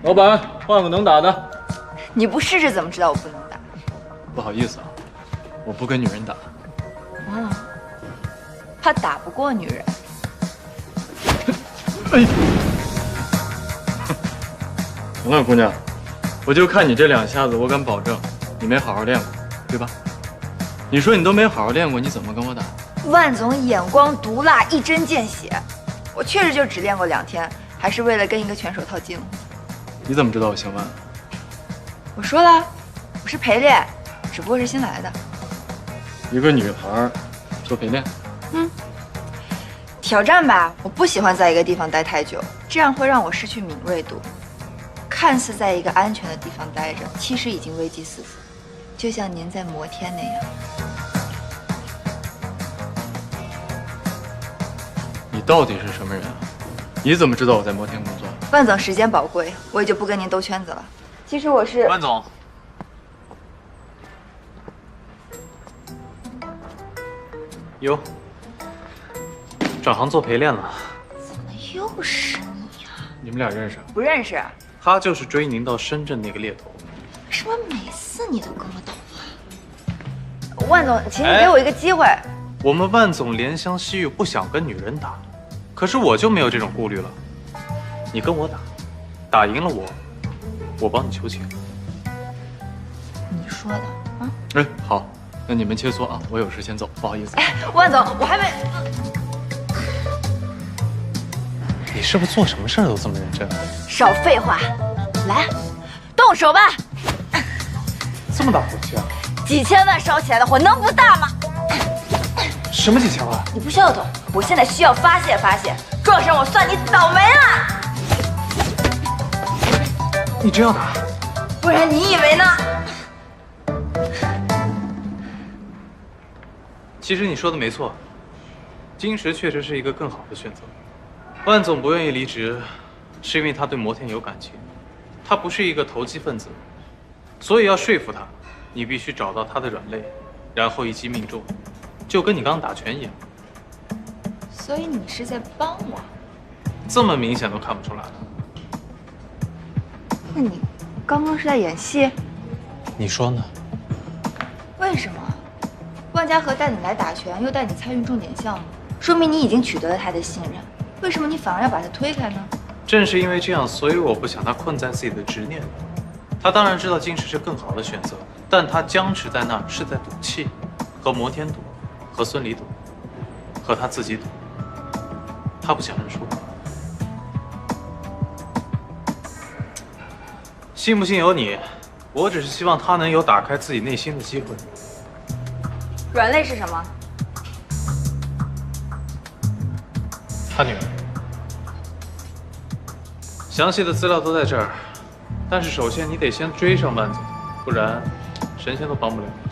老板，换个能打的。你不试试怎么知道我不能打？不好意思啊，我不跟女人打。哦，怕打不过女人。哎，行了，姑娘，我就看你这2下子，我敢保证你没好好练过，对吧？你说你都没好好练过，你怎么跟我打？万总眼光毒辣，一针见血。我确实就只练过2天，还是为了跟一个拳手套近乎。你怎么知道我姓万？我说了，我是陪练，只不过是新来的。一个女孩做陪练？挑战吧，我不喜欢在一个地方待太久，这样会让我失去敏锐度。看似在一个安全的地方待着，其实已经危机四伏，就像您在摩天那样。你到底是什么人啊？你怎么知道我在摩天工作？万总时间宝贵，我也就不跟您兜圈子了。其实我是万总，哟，转行做陪练了。怎么又是你呀？你们俩认识啊？不认识？他就是追您到深圳那个猎头。为什么每次你都跟我捣乱？万总，请你给我一个机会。我们万总怜香惜玉，不想跟女人打，可是我就没有这种顾虑了。你跟我打，打赢了我帮你求情。你说的啊？哎，好，那你们切磋啊，我有事先走，不好意思。哎，万总，我还没……你是不是做什么事儿都这么认真？少废话，来，动手吧！这么大火气啊？几千万烧起来的火能不大吗？什么几千万？你不需要懂，我现在需要发泄发泄，撞上我算你倒霉了。你真要打？不然你以为呢？其实你说的没错，金石确实是一个更好的选择。万总不愿意离职，是因为他对摩天有感情，他不是一个投机分子，所以要说服他，你必须找到他的软肋，然后一击命中，就跟你刚刚打拳一样。所以你是在帮我？这么明显都看不出来了。那你刚刚是在演戏？你说呢？为什么？万家和带你来打拳，又带你参与重点项目，说明你已经取得了他的信任。为什么你反而要把他推开呢？正是因为这样，所以我不想他困在自己的执念里。他当然知道金石是更好的选择，但他僵持在那儿是在赌气，和摩天赌，和孙俪赌，和他自己赌。他不想认输。信不信由你，我只是希望他能有打开自己内心的机会。软肋是什么？他女儿。详细的资料都在这儿，但是首先你得先追上万总，不然神仙都帮不了你。